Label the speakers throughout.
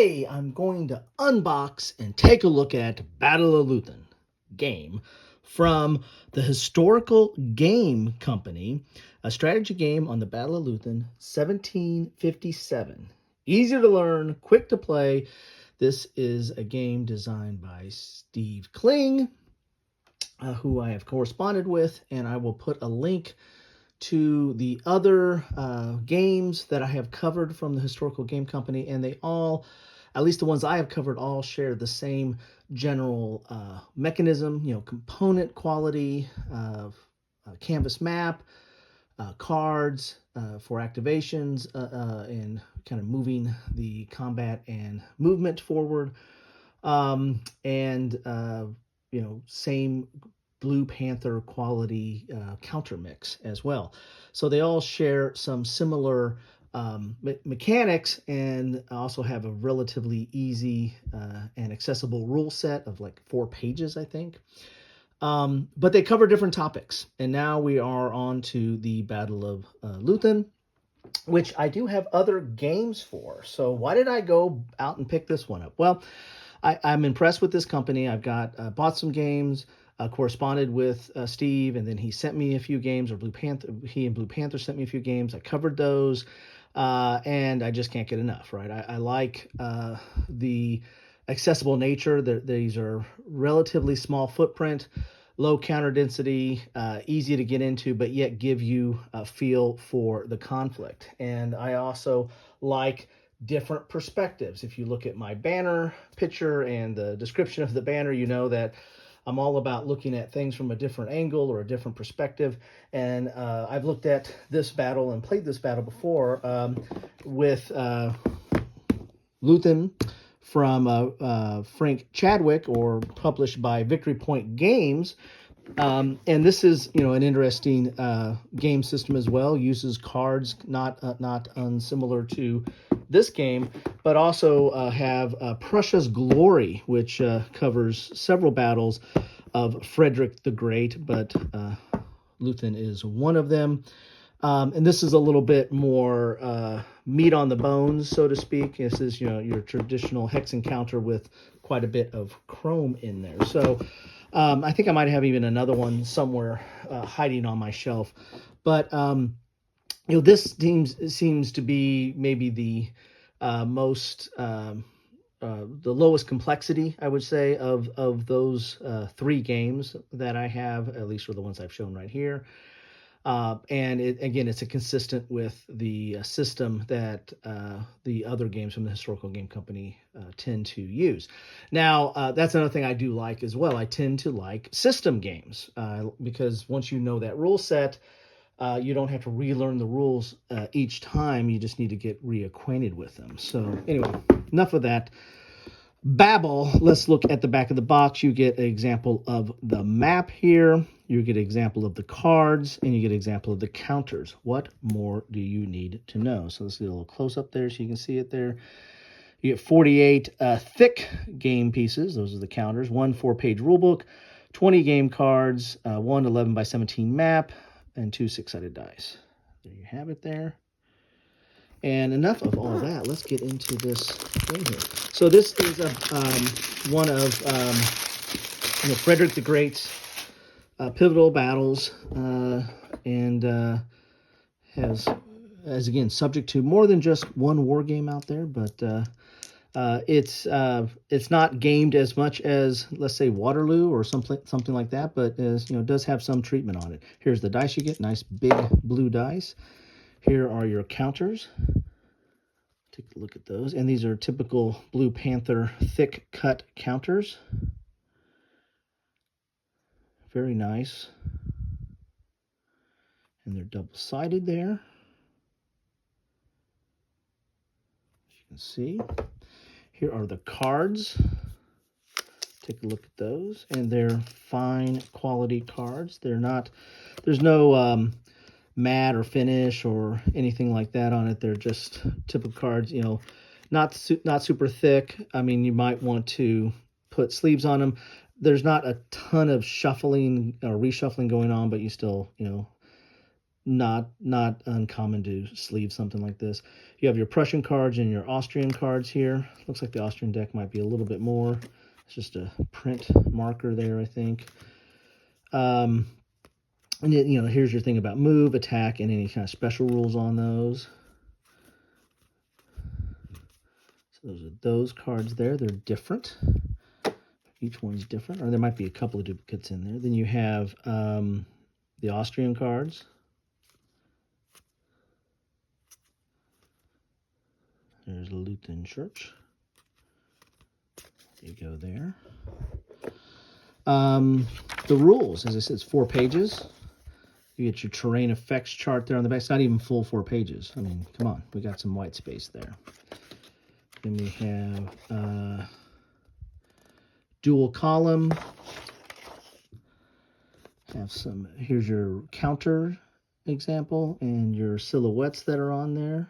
Speaker 1: Today, I'm going to unbox and take a look at Battle of Leuthen game from the Historical Game Company, a strategy game on the Battle of Leuthen 1757. Easy to learn, quick to play. This is a game designed by Steve Kling, who I have corresponded with, and I will put a link to the other games that I have covered from the Historical Game Company, and they all, at least the ones I have covered, all share the same general mechanism, component quality, canvas map, cards for activations, and kind of moving the combat and movement forward, and same Blue Panther quality counter mix as well. So they all share some similar mechanics and also have a relatively easy and accessible rule set of like 4 pages, I think. But they cover different topics. And now we are on to the Battle of Leuthen, which I do have other games for. So why did I go out and pick this one up? Well, I'm impressed with this company. I've got bought some games, corresponded with Steve, and then he sent me a few games, or he and Blue Panther sent me a few games. I covered those, and I just can't get enough, right? I like the accessible nature. These are relatively small footprint, low counter density, easy to get into, but yet give you a feel for the conflict. And I also like different perspectives. If you look at my banner picture and the description of the banner, you know that I'm all about looking at things from a different angle or a different perspective. And I've looked at this battle and played this battle before with Leuthen from Frank Chadwick, or published by Victory Point Games. And this is, an interesting game system as well. Uses cards, not unsimilar to this game, but also have Prussia's Glory, which covers several battles of Frederick the Great, but Leuthen is one of them. And this is a little bit more meat on the bones, so to speak. This is, your traditional hex encounter with quite a bit of chrome in there. So I think I might have even another one somewhere hiding on my shelf. But this seems to be maybe the the lowest complexity, I would say, of those 3 games that I have, at least for the ones I've shown right here. And it's consistent with the system that the other games from the Historical Game Company tend to use. Now, that's another thing I do like as well. I tend to like system games because once you know that rule set, you don't have to relearn the rules each time. You just need to get reacquainted with them. So anyway, enough of that babble. Let's look at the back of the box. You get an example of the map here. You get an example of the cards, and you get an example of the counters. What more do you need to know? So let's get a little close up there so you can see it there. You get 48 thick game pieces. Those are the counters. 1 4-page rulebook, 20 game cards, 1 11 by 17 map, and 2 6-sided dice. There you have it there. And enough of all that. Let's get into this thing here. So this is one of Frederick the Great's pivotal battles, and has again subject to more than just one war game out there, but it's not gamed as much as, let's say, Waterloo or something like that, but does have some treatment on it. Here's the dice you get, nice big blue dice. Here are your counters. Take a look at those, and these are typical Blue Panther thick cut counters. Very nice, and they're double-sided there, as you can see. Here are the cards. Take a look at those, and they're fine quality cards. There's no matte or finish or anything like that on it. They're just typical cards, not super thick. I mean, you might want to put sleeves on them. There's not a ton of shuffling or reshuffling going on, but you still, not uncommon to sleeve something like this. You have your Prussian cards and your Austrian cards here. Looks like the Austrian deck might be a little bit more. It's just a print marker there, I think. And you know, here's your thing about move, attack, and any kind of special rules on those. So those are those cards there. They're different. Each one's different, or there might be a couple of duplicates in there. Then you have the Austrian cards. There's Leuthen Church. There you go there. The rules, as I said, it's 4 pages. You get your terrain effects chart there on the back. It's not even full 4 pages. I mean, come on, we got some white space there. Then we have dual column. Have some, here's your counter example and your silhouettes that are on there.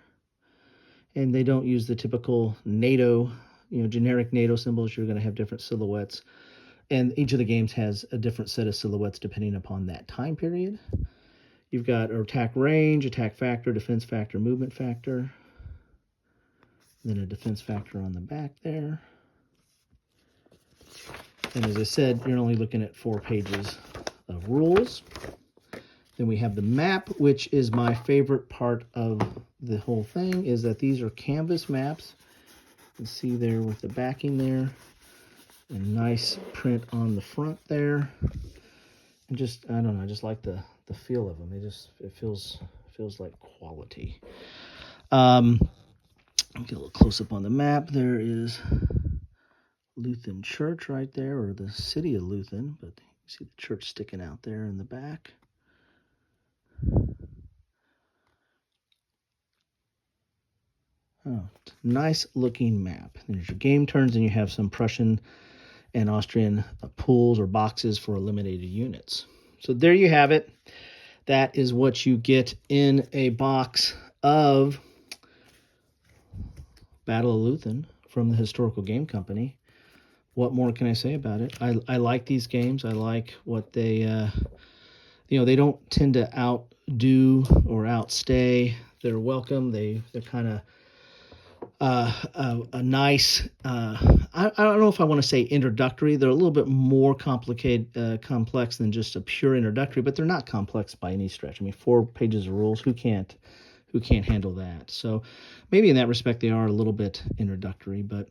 Speaker 1: And they don't use the typical NATO, generic NATO symbols. You're going to have different silhouettes. And each of the games has a different set of silhouettes depending upon that time period. You've got attack range, attack factor, defense factor, movement factor. Then a defense factor on the back there. And as I said, you're only looking at 4 pages of rules. Then we have the map, which is my favorite part of the whole thing, is that these are canvas maps. You can see there with the backing there. A nice print on the front there. And just, I don't know, I just like the feel of them. It feels like quality. Get a little close up on the map. There is Leuthen Church right there, or the city of Leuthen, but you see the church sticking out there in the back. Oh, nice looking map. There's your game turns, and you have some Prussian and Austrian pools or boxes for eliminated units. So there you have it. That is what you get in a box of Battle of Leuthen from the Historical Game Company. What more can I say about it? I like these games. I like what they, they don't tend to outdo or outstay their welcome. They're kind of a nice, I don't know if I want to say introductory. They're a little bit more complicated, complex than just a pure introductory, but they're not complex by any stretch. I mean, 4 pages of rules, who can't handle that? So maybe in that respect, they are a little bit introductory. But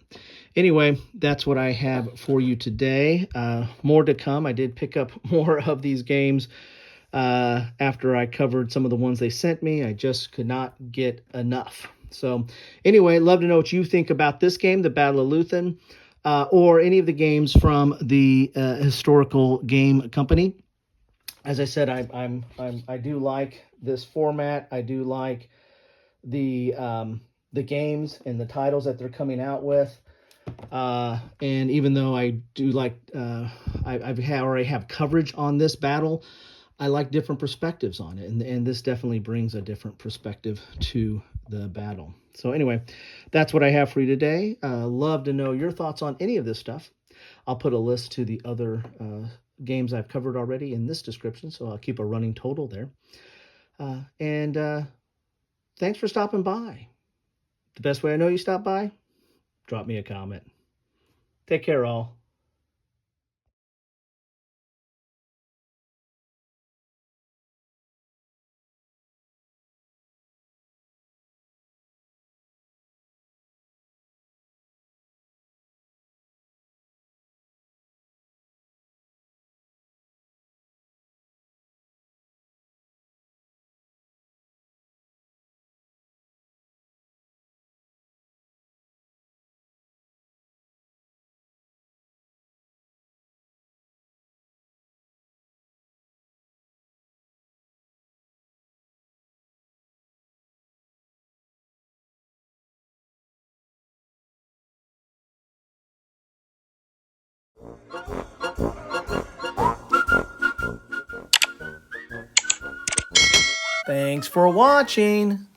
Speaker 1: anyway, that's what I have for you today. More to come. I did pick up more of these games after I covered some of the ones they sent me. I just could not get enough. So anyway, love to know what you think about this game, the Battle of Leuthen, or any of the games from the Historical Game Company. As I said, I do like this format. I do like the games and the titles that they're coming out with. And even though I do like, I already have coverage on this battle, I like different perspectives on it, and this definitely brings a different perspective to the battle. So anyway, that's what I have for you today. Love to know your thoughts on any of this stuff. I'll put a list to the other games I've covered already in this description, so I'll keep a running total there. And thanks for stopping by. The best way I know you stop by, drop me a comment. Take care, all. Thanks for watching.